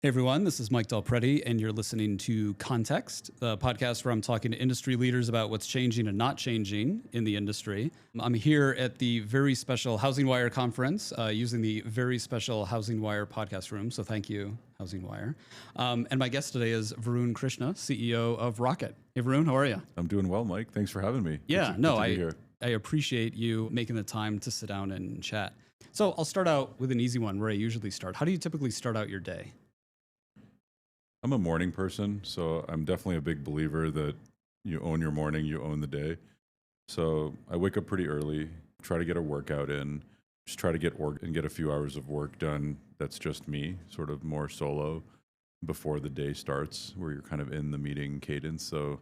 Hey everyone, this is Mike Delpreti, and you're listening to Context, the podcast where I'm talking to industry leaders about what's changing and not changing in the industry. I'm here at the very special Housing Wire conference using the very special Housing Wire podcast room. So thank you, Housing Wire. And my guest today is Varun Krishna, CEO of Rocket. Hey Varun, how are you? I'm doing well, Mike. Thanks for having me. Yeah, good no, to be here. I appreciate you making the time to sit down and chat. So I'll start out with an easy one where I usually start. How do you typically start out your day? I'm a morning person, so I'm definitely a big believer that you own your morning, you own the day. So I wake up pretty early, try to get a workout in, just try to get a few hours of work done. That's just me, sort of more solo before the day starts, where you're kind of in the meeting cadence. So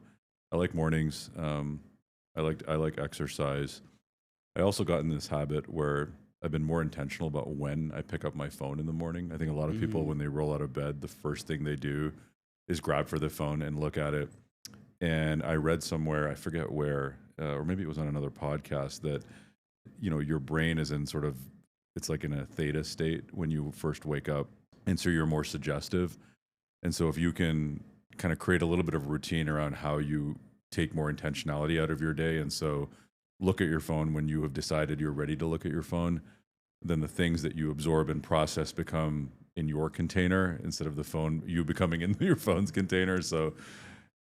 I like mornings. I like exercise. I also got in this habit where I've been more intentional about when I pick up my phone in the morning. I think a lot of people, when they roll out of bed, the first thing they do is grab for the phone and look at it. And I read somewhere, I forget where, or maybe it was on another podcast, that your brain is in sort of, it's like in a theta state when you first wake up, and so you're more suggestive. And so if you can kind of create a little bit of routine around how you take more intentionality out of your day, and so look at your phone when you have decided you're ready to look at your phone, then the things that you absorb and process become in your container instead of the phone, you becoming in your phone's container. So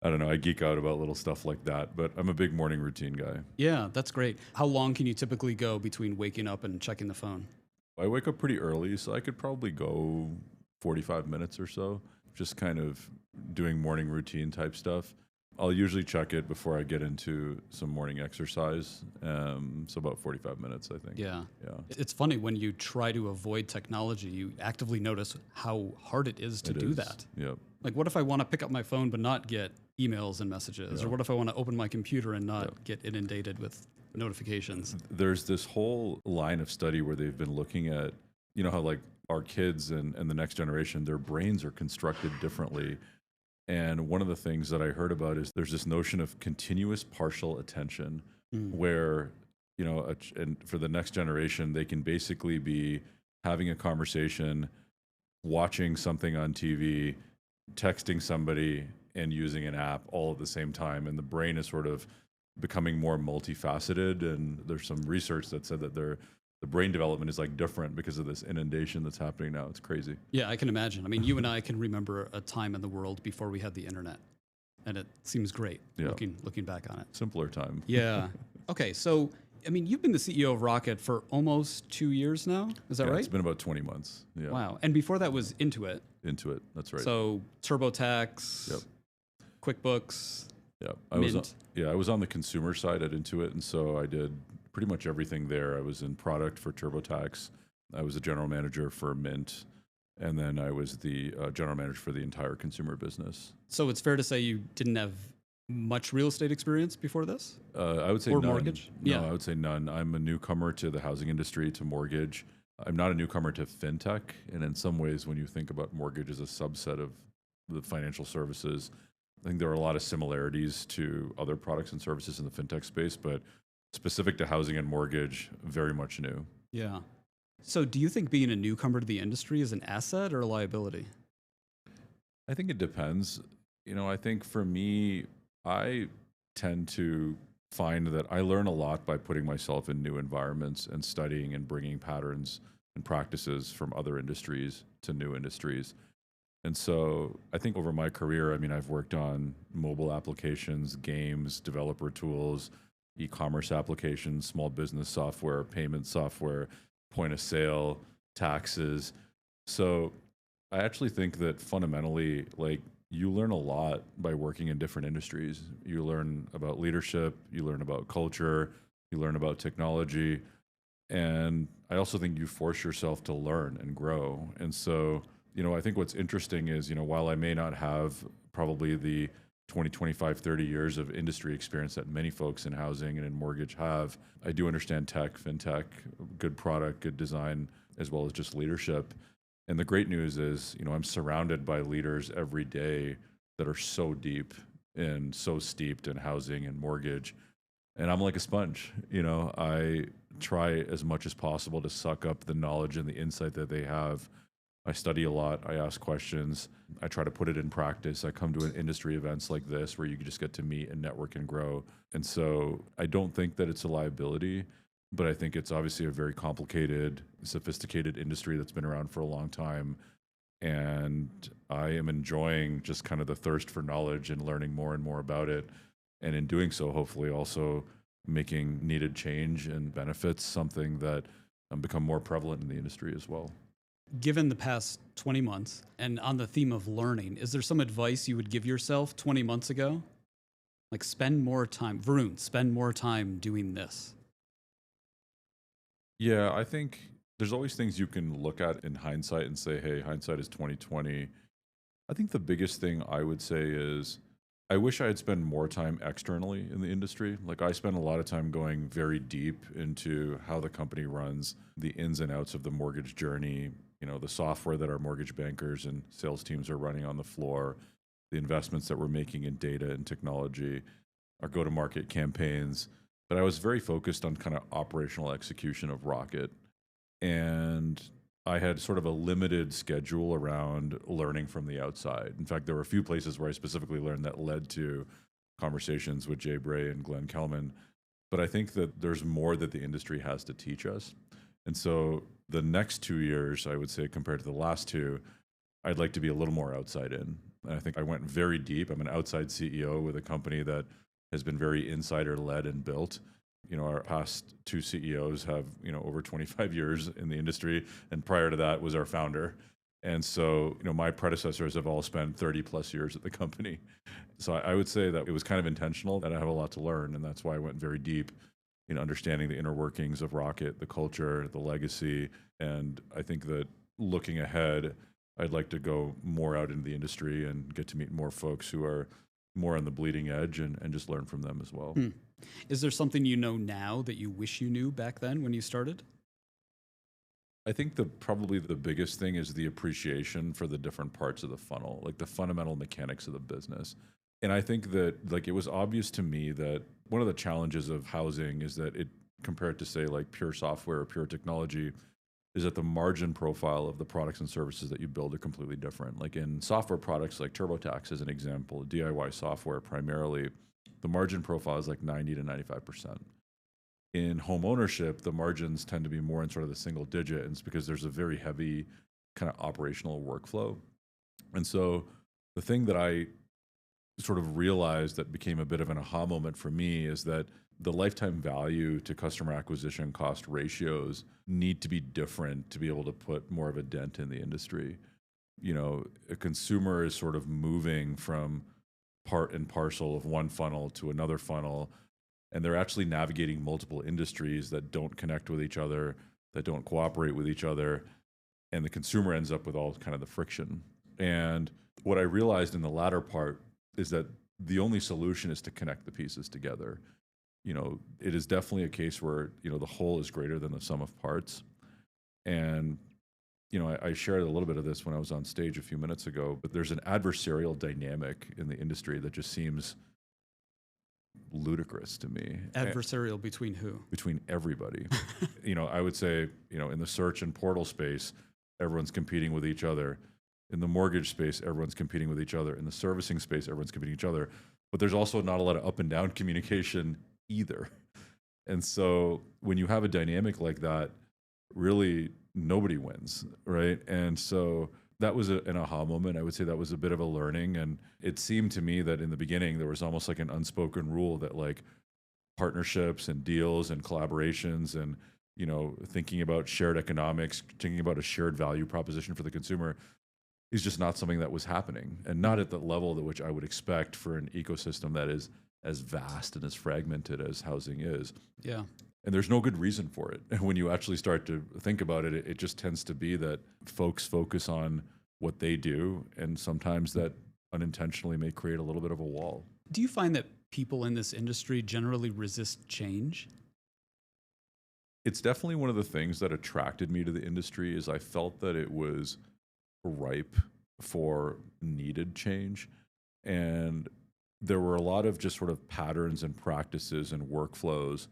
I don't know, I geek out about little stuff like that, but I'm a big morning routine guy. Yeah, that's great. How long can you typically go between waking up and checking the phone? I wake up pretty early, so I could probably go 45 minutes or so, just kind of doing morning routine type stuff. I'll usually check it before I get into some morning exercise. So about 45 minutes, I think. Yeah. Yeah. It's funny when you try to avoid technology, you actively notice how hard it is to do that. Yep. Like, what if I want to pick up my phone but not get emails and messages? Yeah. Or what if I want to open my computer and not get inundated with notifications? There's this whole line of study where they've been looking at, how like our kids and the next generation, their brains are constructed differently. And one of the things that I heard about is there's this notion of continuous partial attention where, and for the next generation, they can basically be having a conversation, watching something on TV, texting somebody, and using an app all at the same time. And the brain is sort of becoming more multifaceted. And there's some research that said that the brain development is like different because of this inundation that's happening now. It's crazy. Yeah, I can imagine. I mean, you and I can remember a time in the world before we had the internet, and it seems great looking back on it. Simpler time. Yeah. Okay, so I mean, you've been the CEO of Rocket for almost 2 years now. Is that right? It's been about 20 months. Yeah. Wow. And before that was Intuit. Intuit. That's right. So TurboTax, QuickBooks. Yeah. I was on the consumer side at Intuit, and so I did pretty much everything there. I was in product for TurboTax. I was a general manager for Mint, and then I was the general manager for the entire consumer business. So it's fair to say you didn't have much real estate experience before this? I would say or none. Mortgage? No, I would say none. I'm a newcomer to the housing industry, to mortgage. I'm not a newcomer to fintech, and in some ways, when you think about mortgage as a subset of the financial services, I think there are a lot of similarities to other products and services in the fintech space, but specific to housing and mortgage, very much new. Yeah. So do you think being a newcomer to the industry is an asset or a liability? I think it depends. I think for me, I tend to find that I learn a lot by putting myself in new environments and studying and bringing patterns and practices from other industries to new industries. And so I think over my career, I've worked on mobile applications, games, developer tools, e-commerce applications, small business software, payment software, point of sale, taxes. So I actually think that fundamentally, you learn a lot by working in different industries. You learn about leadership, you learn about culture, you learn about technology. And I also think you force yourself to learn and grow. And so, I think what's interesting is, while I may not have probably the 20, 25, 30 years of industry experience that many folks in housing and in mortgage have, I do understand tech, fintech, good product, good design, as well as just leadership. And the great news is, I'm surrounded by leaders every day that are so deep and so steeped in housing and mortgage. And I'm like a sponge. I try as much as possible to suck up the knowledge and the insight that they have I study a lot. I ask questions. I try to put it in practice. I come to an industry events like this where you just get to meet and network and grow. And so I don't think that it's a liability, but I think it's obviously a very complicated, sophisticated industry that's been around for a long time. And I am enjoying just kind of the thirst for knowledge and learning more and more about it. And in doing so, hopefully also making needed change and benefits something that become more prevalent in the industry as well. Given the past 20 months and on the theme of learning, is there some advice you would give yourself 20 months ago? Like spend more time, Varun, spend more time doing this. Yeah, I think there's always things you can look at in hindsight and say, hey, hindsight is 2020. I think the biggest thing I would say is I wish I had spent more time externally in the industry. Like I spent a lot of time going very deep into how the company runs, the ins and outs of the mortgage journey, the software that our mortgage bankers and sales teams are running on the floor, the investments that we're making in data and technology, our go-to-market campaigns. But I was very focused on kind of operational execution of Rocket. And I had sort of a limited schedule around learning from the outside. In fact, there were a few places where I specifically learned that led to conversations with Jay Bray and Glenn Kelman. But I think that there's more that the industry has to teach us. And so the next 2 years, I would say, compared to the last two, I'd like to be a little more outside in. And I think I went very deep. I'm an outside CEO with a company that has been very insider led and built. Our past two CEOs have, over 25 years in the industry. And prior to that was our founder. And so, my predecessors have all spent 30 plus years at the company. So I would say that it was kind of intentional that I have a lot to learn. And that's why I went very deep in understanding the inner workings of Rocket, the culture, the legacy. And I think that looking ahead, I'd like to go more out into the industry and get to meet more folks who are more on the bleeding edge and just learn from them as well. Is there something you know now that you wish you knew back then when you started? I think probably the biggest thing is the appreciation for the different parts of the funnel, like the fundamental mechanics of the business. And I think that like it was obvious to me that one of the challenges of housing is that it compared to say like pure software or pure technology is that the margin profile of the products and services that you build are completely different. Like in software products like TurboTax as an example, DIY software primarily, the margin profile is like 90 to 95%. In home ownership, the margins tend to be more in sort of the single digit, and it's because there's a very heavy kind of operational workflow. And so the thing that I sort of realized that became a bit of an aha moment for me is that the lifetime value to customer acquisition cost ratios need to be different to be able to put more of a dent in the industry. A consumer is sort of moving from part and parcel of one funnel to another funnel, and they're actually navigating multiple industries that don't connect with each other, that don't cooperate with each other, and the consumer ends up with all kind of the friction. And what I realized in the latter part is that the only solution is to connect the pieces together. It is definitely a case where, the whole is greater than the sum of parts. And, I shared a little bit of this when I was on stage a few minutes ago, but there's an adversarial dynamic in the industry that just seems ludicrous to me. Adversarial between who? Between everybody. I would say, in the search and portal space, everyone's competing with each other. In the mortgage space, everyone's competing with each other. In the servicing space, everyone's competing with each other. But there's also not a lot of up and down communication either. And so when you have a dynamic like that, really nobody wins, right? And so that was an aha moment. I would say that was a bit of a learning. And it seemed to me that in the beginning, there was almost like an unspoken rule that like partnerships and deals and collaborations and, thinking about shared economics, thinking about a shared value proposition for the consumer is just not something that was happening, and not at the level at which I would expect for an ecosystem that is as vast and as fragmented as housing is. Yeah. And there's no good reason for it. And when you actually start to think about it, it just tends to be that folks focus on what they do, and sometimes that unintentionally may create a little bit of a wall. Do you find that people in this industry generally resist change? It's definitely one of the things that attracted me to the industry is I felt that it was ripe for needed change. And there were a lot of just sort of patterns and practices and workflows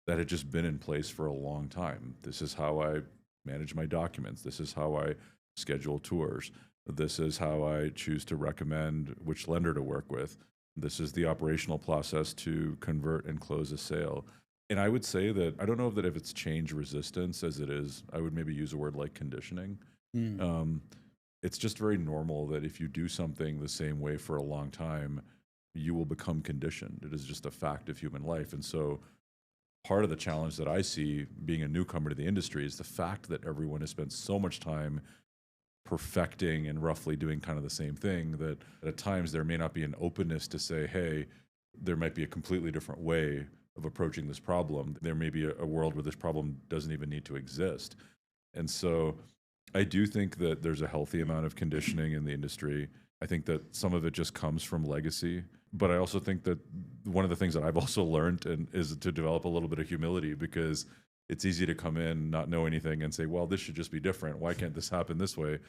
that had just been in place for a long time. This is how I manage my documents. This is how I schedule tours. This is how I choose to recommend which lender to work with. This is the operational process to convert and close a sale. And I would say that I don't know that if it's change resistance as it is, I would maybe use a word like conditioning. Mm. It's just very normal that if you do something the same way for a long time, you will become conditioned. It is just a fact of human life. And so part of the challenge that I see being a newcomer to the industry is the fact that everyone has spent so much time perfecting and roughly doing kind of the same thing that at times there may not be an openness to say, hey, there might be a completely different way of approaching this problem. There may be a world where this problem doesn't even need to exist. And so I do think that there's a healthy amount of conditioning in the industry. I think that some of it just comes from legacy. But I also think that one of the things that I've also learned is to develop a little bit of humility, because it's easy to come in, not know anything, and say, well, this should just be different. Why can't this happen this way?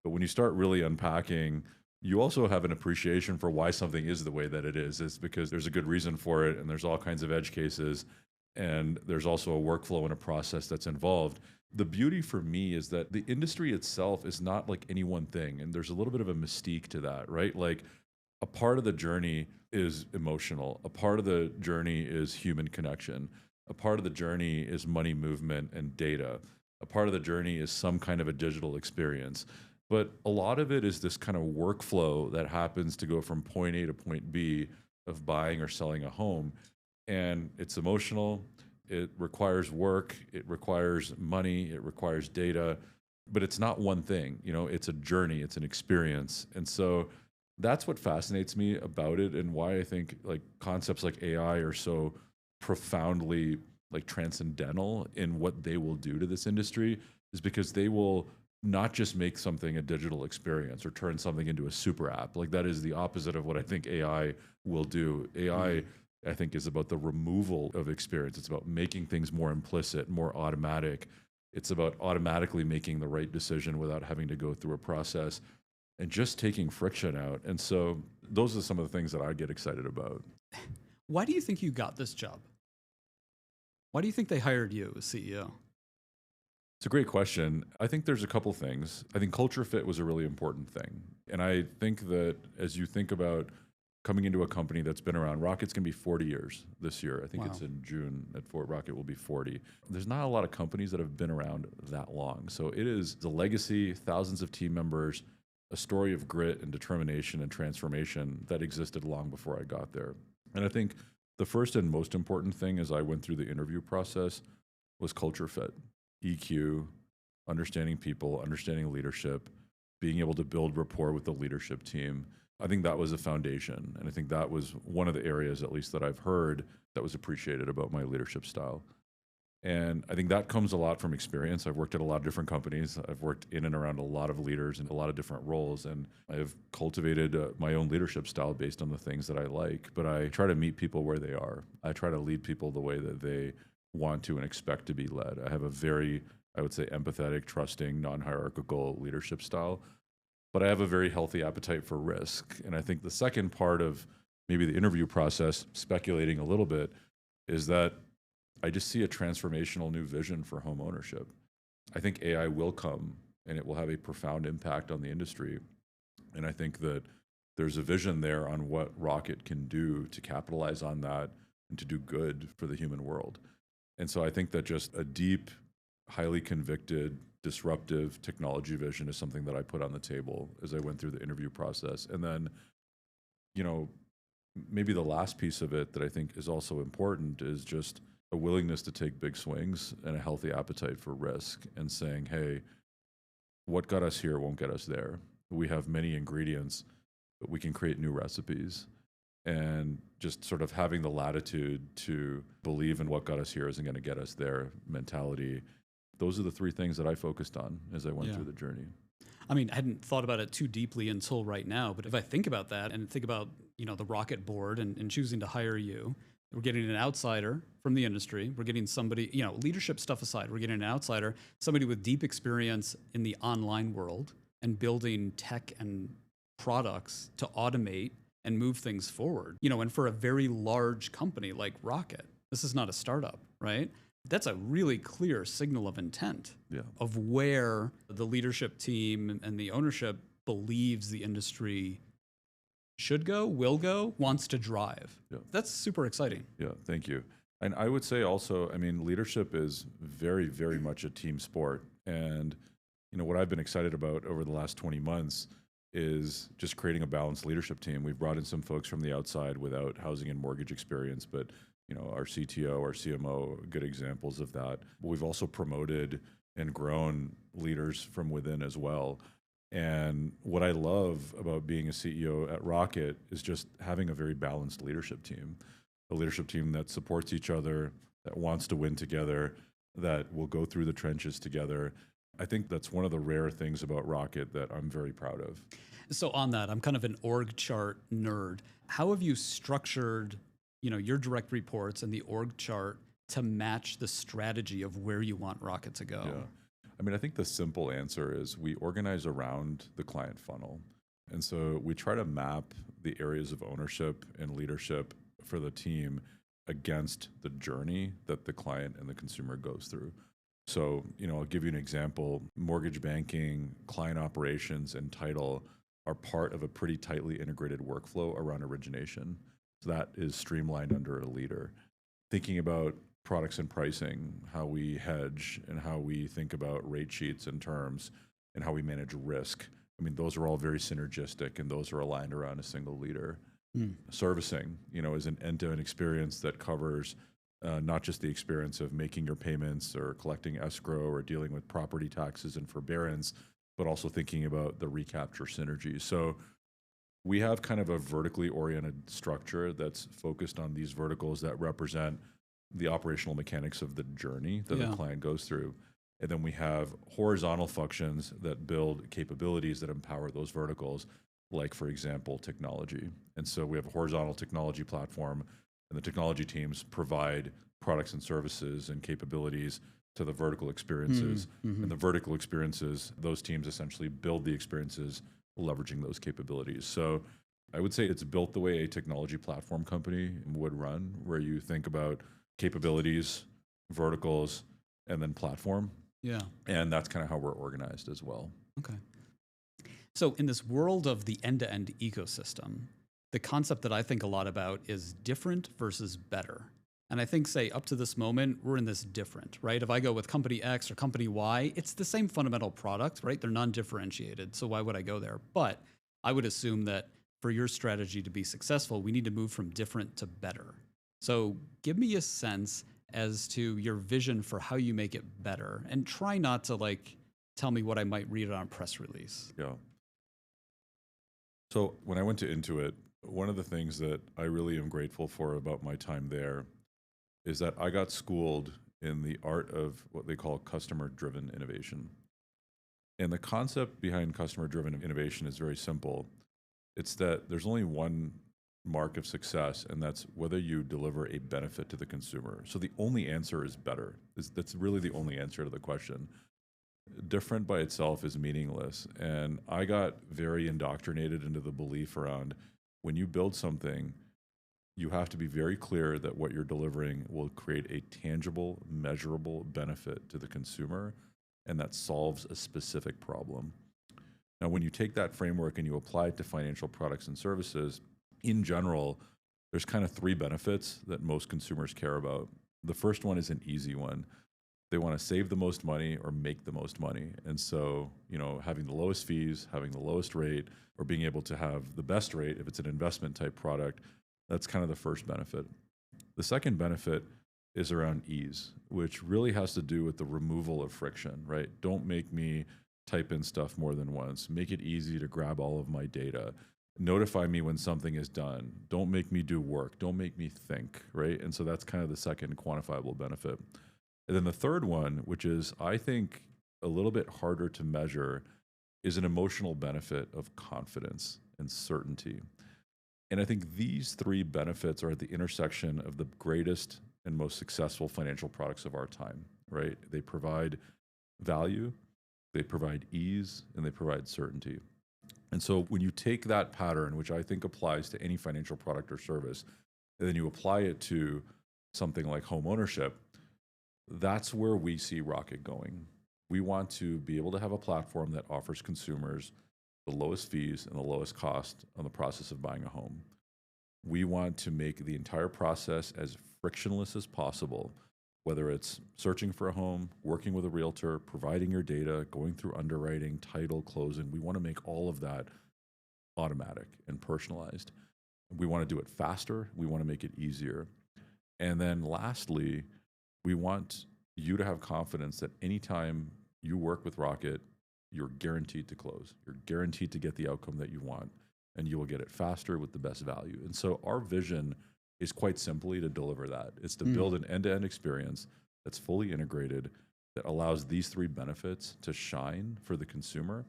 But when you start really unpacking, you also have an appreciation for why something is the way that it is. It's because there's a good reason for it, and there's all kinds of edge cases, and there's also a workflow and a process that's involved. The beauty for me is that the industry itself is not like any one thing, and there's a little bit of a mystique to that, right? Like a part of the journey is emotional, a part of the journey is human connection, a part of the journey is money movement and data, a part of the journey is some kind of a digital experience. But a lot of it is this kind of workflow that happens to go from point A to point B of buying or selling a home. And it's emotional, it requires work, it requires money, it requires data, but it's not one thing. You know, it's a journey, it's an experience. And so that's what fascinates me about it, and why I think like concepts like AI are so profoundly like transcendental in what they will do to this industry, is because they will not just make something a digital experience or turn something into a super app. Like that is the opposite of what I think AI will do. AI, I think, is about the removal of experience. It's about making things more implicit, more automatic. It's about automatically making the right decision without having to go through a process, and just taking friction out. And so those are some of the things that I get excited about. Why do you think you got this job? Why do you think they hired you as CEO? It's a great question. I think there's a couple things. I think culture fit was a really important thing. And I think that as you think about coming into a company that's been around, Rocket's going to be 40 years this year. I think it's in June at Fort Rocket will be 40. There's not a lot of companies that have been around that long. So it is the legacy, thousands of team members, a story of grit and determination and transformation that existed long before I got there. And I think the first and most important thing as I went through the interview process was culture fit. EQ, understanding people, understanding leadership, being able to build rapport with the leadership team. I think that was a foundation. And I think that was one of the areas, at least that I've heard, that was appreciated about my leadership style. And I think that comes a lot from experience. I've worked at a lot of different companies. I've worked in and around a lot of leaders in a lot of different roles. And I've cultivated my own leadership style based on the things that I like. But I try to meet people where they are. I try to lead people the way that they want to and expect to be led. I have a very, I would say, empathetic, trusting, non-hierarchical leadership style, but I have a very healthy appetite for risk. And I think the second part of maybe the interview process, speculating a little bit, is that I just see a transformational new vision for home ownership. I think AI will come and it will have a profound impact on the industry. And I think that there's a vision there on what Rocket can do to capitalize on that and to do good for the human world. And so I think that just a deep, highly convicted, disruptive technology vision is something that I put on the table as I went through the interview process. And then, you know, maybe the last piece of it that I think is also important is just a willingness to take big swings and a healthy appetite for risk, and saying, hey, what got us here won't get us there. We have many ingredients, but we can create new recipes. And just sort of having the latitude to believe in what got us here isn't going to get us there mentality. Those are the three things that I focused on as I went through the journey. I mean, I hadn't thought about it too deeply until right now, but if I think about that and think about, you know, the Rocket board and choosing to hire you, we're getting an outsider from the industry. We're getting somebody, you know, leadership stuff aside, we're getting an outsider, somebody with deep experience in the online world and building tech and products to automate and move things forward. You know, and for a very large company like Rocket, this is not a startup, right? That's a really clear signal of intent Yeah. of where the leadership team and the ownership believes the industry should go, will go, wants to drive. Yeah. That's super exciting. Yeah, thank you. And I would say also, I mean, leadership is very, very much a team sport. And, what I've been excited about over the last 20 months is just creating a balanced leadership team. We've brought in some folks from the outside without housing and mortgage experience, but, our CTO, our CMO, good examples of that. But we've also promoted and grown leaders from within as well. And what I love about being a CEO at Rocket is just having a very balanced leadership team, a leadership team that supports each other, that wants to win together, that will go through the trenches together. I think that's one of the rare things about Rocket that I'm very proud of. So on that, I'm kind of an org chart nerd. How have you structured, your direct reports and the org chart to match the strategy of where you want Rocket to go? Yeah. I mean, I think the simple answer is we organize around the client funnel. And so we try to map the areas of ownership and leadership for the team against the journey that the client and the consumer goes through. So, I'll give you an example. Mortgage banking, client operations, and title are part of a pretty tightly integrated workflow around origination. So that is streamlined under a leader. Thinking about products and pricing, how we hedge, and how we think about rate sheets and terms, and how we manage risk. I mean, those are all very synergistic, and those are aligned around a single leader. Servicing, is an end-to-end experience that covers not just the experience of making your payments or collecting escrow or dealing with property taxes and forbearance, but also thinking about the recapture synergy. So we have kind of a vertically oriented structure that's focused on these verticals that represent the operational mechanics of the journey that the client goes through. And then we have horizontal functions that build capabilities that empower those verticals, like, for example, technology. And so we have a horizontal technology platform, and the technology teams provide products and services and capabilities to the vertical experiences. And the vertical experiences, those teams essentially build the experiences leveraging those capabilities. So I would say it's built the way a technology platform company would run, where you think about capabilities, verticals, and then platform. Yeah. And that's kind of how we're organized as well. Okay. So in this world of the end-to-end ecosystem, the concept that I think a lot about is different versus better. And I think, say, up to this moment, we're in this different, right? If I go with company X or company Y, it's the same fundamental product, right? They're non-differentiated. So why would I go there? But I would assume that for your strategy to be successful, we need to move from different to better. So give me a sense as to your vision for how you make it better, and try not to tell me what I might read on a press release. Yeah. So when I went to Intuit, one of the things that I really am grateful for about my time there is that I got schooled in the art of what they call customer-driven innovation. And the concept behind customer-driven innovation is very simple. It's that there's only one mark of success, and that's whether you deliver a benefit to the consumer. So the only answer is better. That's really the only answer to the question. Different by itself is meaningless. And I got very indoctrinated into the belief around when you build something, you have to be very clear that what you're delivering will create a tangible, measurable benefit to the consumer, and that solves a specific problem. Now, when you take that framework and you apply it to financial products and services, in general, there's kind of three benefits that most consumers care about. The first one is an easy one. They want to save the most money or make the most money. And so, having the lowest fees, having the lowest rate, or being able to have the best rate if it's an investment type product, that's kind of the first benefit. The second benefit is around ease, which really has to do with the removal of friction, right? Don't make me type in stuff more than once. Make it easy to grab all of my data. Notify me when something is done. Don't make me do work. Don't make me think, right? And so that's kind of the second quantifiable benefit. And then the third one, which is, I think, a little bit harder to measure, is an emotional benefit of confidence and certainty. And I think these three benefits are at the intersection of the greatest and most successful financial products of our time, right? They provide value, they provide ease, and they provide certainty. And so when you take that pattern, which I think applies to any financial product or service, and then you apply it to something like home ownership, That's where we see Rocket going. We want to be able to have a platform that offers consumers the lowest fees and the lowest cost on the process of buying a home. We want to make the entire process as frictionless as possible, whether it's searching for a home, working with a realtor, providing your data, going through underwriting, title, closing. We want to make all of that automatic and personalized. We want to do it faster. We want to make it easier. And then lastly, we want you to have confidence that anytime you work with Rocket, you're guaranteed to close. You're guaranteed to get the outcome that you want, and you will get it faster with the best value. And so our vision is quite simply to deliver that. It's to build an end-to-end experience that's fully integrated, that allows these three benefits to shine for the consumer.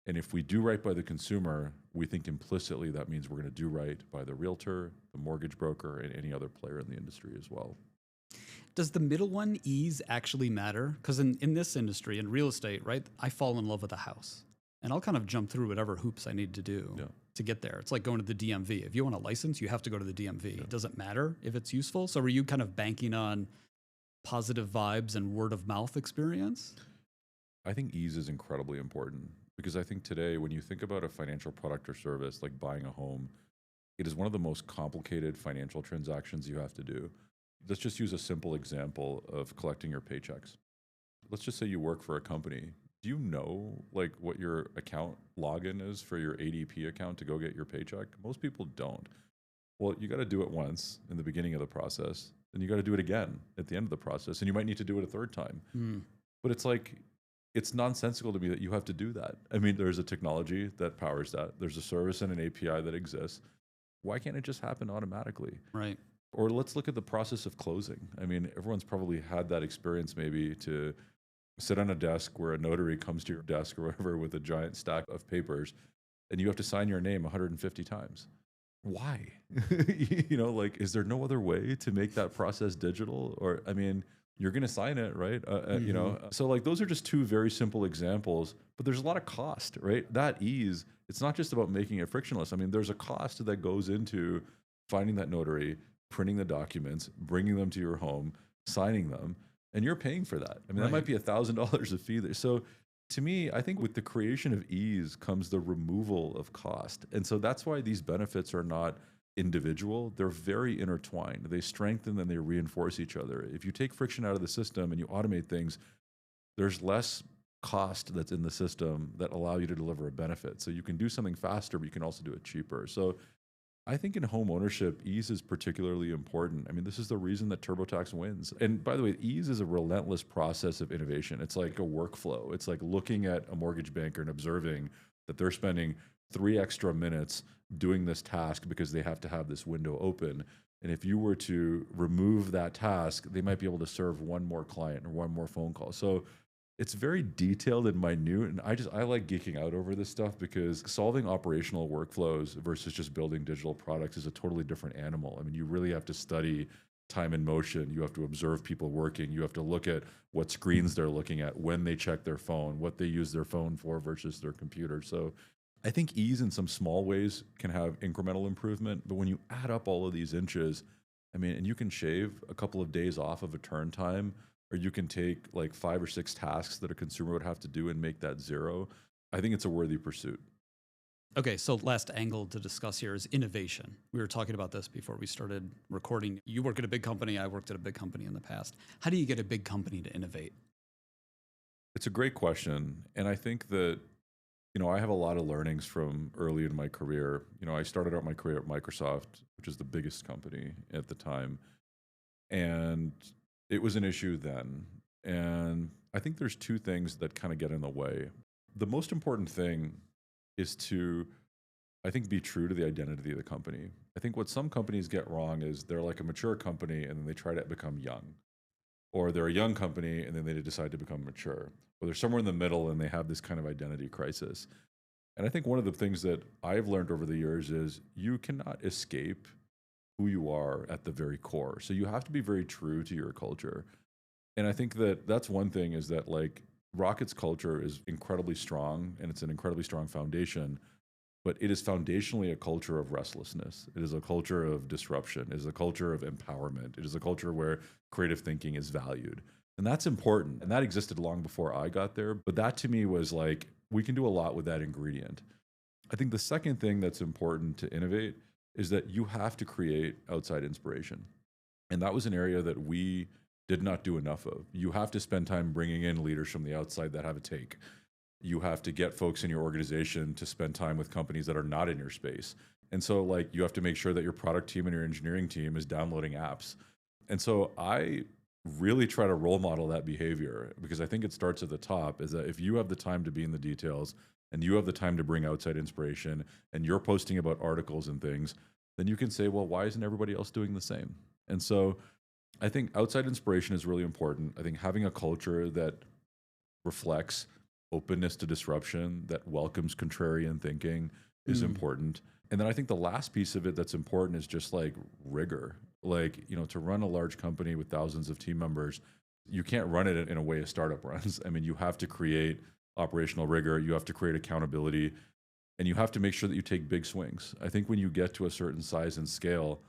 And if we do right by the consumer, we think implicitly that means we're going to do right by the realtor, the mortgage broker, and any other player in the industry as well. Does the middle one, ease, actually matter? Because in this industry, in real estate, right, I fall in love with a house. And I'll kind of jump through whatever hoops I need to do to get there. It's like going to the DMV. If you want a license, you have to go to the DMV. It doesn't matter if it's useful. So are you kind of banking on positive vibes and word of mouth experience? I think ease is incredibly important, because I think today when you think about a financial product or service like buying a home, it is one of the most complicated financial transactions you have to do. Let's just use a simple example of collecting your paychecks. Let's just say you work for a company. Do you know like what your account login is for your ADP account to go get your paycheck? Most people don't. Well, you got to do it once in the beginning of the process, and you got to do it again at the end of the process, and you might need to do it a third time. But it's like, it's nonsensical to me that you have to do that. I mean, there's a technology that powers that. There's a service and an API that exists. Why can't it just happen automatically? Right. Or let's look at the process of closing. I mean, everyone's probably had that experience maybe to sit on a desk where a notary comes to your desk or whatever with a giant stack of papers, and you have to sign your name 150 times. Why? You know, like, is there no other way to make that process digital? Or, I mean, you're going to sign it, right? You know, so like those are just two very simple examples, but there's a lot of cost, right? That ease, it's not just about making it frictionless. I mean, there's a cost that goes into finding that notary, printing the documents, bringing them to your home, signing them, and you're paying for that. I mean, that might be $1,000 a fee there. So to me, I think with the creation of ease comes the removal of cost. And so that's why these benefits are not individual. They're very intertwined. They strengthen and they reinforce each other. If you take friction out of the system and you automate things, there's less cost that's in the system that allow you to deliver a benefit. So you can do something faster, but you can also do it cheaper. So I think in home ownership, ease is particularly important. I mean, this is the reason that TurboTax wins. And by the way, ease is a relentless process of innovation. It's like a workflow. It's like looking at a mortgage banker and observing that they're spending 3 extra minutes doing this task because they have to have this window open. And if you were to remove that task, they might be able to serve one more client or one more phone call. So it's very detailed and minute, and I like geeking out over this stuff, because solving operational workflows versus just building digital products is a totally different animal. I mean, you really have to study time and motion. You have to observe people working. You have to look at what screens they're looking at, when they check their phone, what they use their phone for versus their computer. So I think ease in some small ways can have incremental improvement, but when you add up all of these inches, I mean, and you can shave a couple of days off of a turn time, or you can take like 5 or 6 tasks that a consumer would have to do and make that zero. I think it's a worthy pursuit. Okay, so last angle to discuss here is innovation. We were talking about this before we started recording. You work at a big company, I worked at a big company in the past. How do you get a big company to innovate? It's a great question. And I think that, you know, I have a lot of learnings from early in my career. You know, I started out my career at Microsoft, which is the biggest company at the time. And it was an issue then. And I think there's 2 things that kind of get in the way. The most important thing is to, I think, be true to the identity of the company. I think what some companies get wrong is they're like a mature company and then they try to become young. Or they're a young company and then they decide to become mature. Or they're somewhere in the middle and they have this kind of identity crisis. And I think one of the things that I've learned over the years is you cannot escape who you are at the very core. So you have to be very true to your culture. And I think that that's one thing, is that like Rocket's culture is incredibly strong, and it's an incredibly strong foundation, but it is foundationally a culture of restlessness. It is a culture of disruption. It is a culture of empowerment. It is a culture where creative thinking is valued. And that's important. And that existed long before I got there. But that to me was like, we can do a lot with that ingredient. I think the second thing that's important to innovate is that you have to create outside inspiration. And that was an area that we did not do enough of. You have to spend time bringing in leaders from the outside that have a take. You have to get folks in your organization to spend time with companies that are not in your space. And so like you have to make sure that your product team and your engineering team is downloading apps. And so I really try to role model that behavior, because I think it starts at the top, is that if you have the time to be in the details and you have the time to bring outside inspiration and you're posting about articles and things, then you can say, well, why isn't everybody else doing the same? And so I think outside inspiration is really important. I think having a culture that reflects openness to disruption, that welcomes contrarian thinking is important. And then I think the last piece of it that's important is just like rigor. Like, you know, to run a large company with thousands of team members, you can't run it in a way a startup runs. I mean, you have to create operational rigor, you have to create accountability, and you have to make sure that you take big swings. I think when you get to a certain size and scale,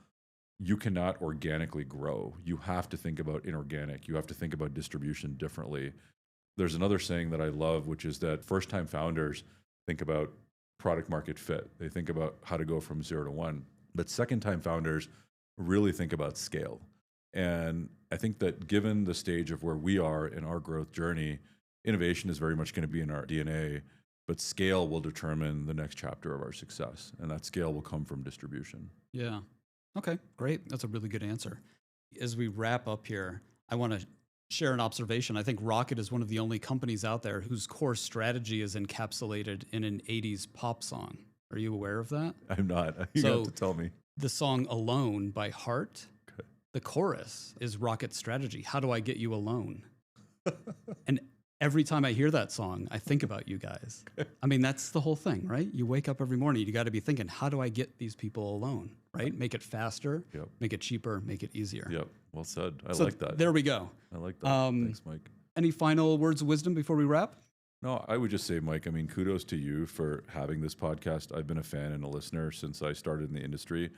you cannot organically grow. You have to think about inorganic. You have to think about distribution differently. There's another saying that I love, which is that first-time founders think about product market fit. They think about how to go from 0 to 1. But second-time founders really think about scale. And I think that given the stage of where we are in our growth journey, innovation is very much going to be in our DNA, but scale will determine the next chapter of our success. And that scale will come from distribution. Yeah. Okay, great. That's a really good answer. As we wrap up here, I want to share an observation. I think Rocket is one of the only companies out there whose core strategy is encapsulated in an 80s pop song. Are you aware of that? I'm not. You have to tell me. The song Alone by Heart, the chorus is Rocket's strategy. How do I get you alone? And every time I hear that song, I think about you guys. I mean, that's the whole thing, right? You wake up every morning, you got to be thinking, how do I get these people alone, right? Make it faster, make it cheaper, make it easier. Yep, well said. I like that. There we go. I like that. Thanks, Mike. Any final words of wisdom before we wrap? No, I would just say, Mike, I mean, kudos to you for having this podcast. I've been a fan and a listener since I started in the industry.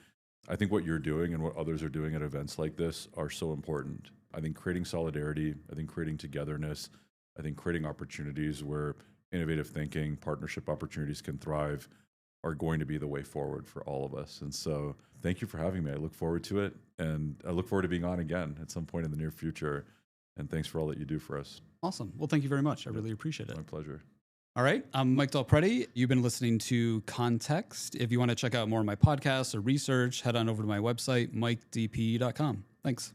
I think what you're doing and what others are doing at events like this are so important. I think creating solidarity, I think creating togetherness, I think creating opportunities where innovative thinking, partnership opportunities can thrive are going to be the way forward for all of us. And so thank you for having me. I look forward to it. And I look forward to being on again at some point in the near future. And thanks for all that you do for us. Awesome. Well, thank you very much. I really appreciate it. My pleasure. All right. I'm Mike Delprete. You've been listening to Context. If you want to check out more of my podcasts or research, head on over to my website, mikedp.com. Thanks.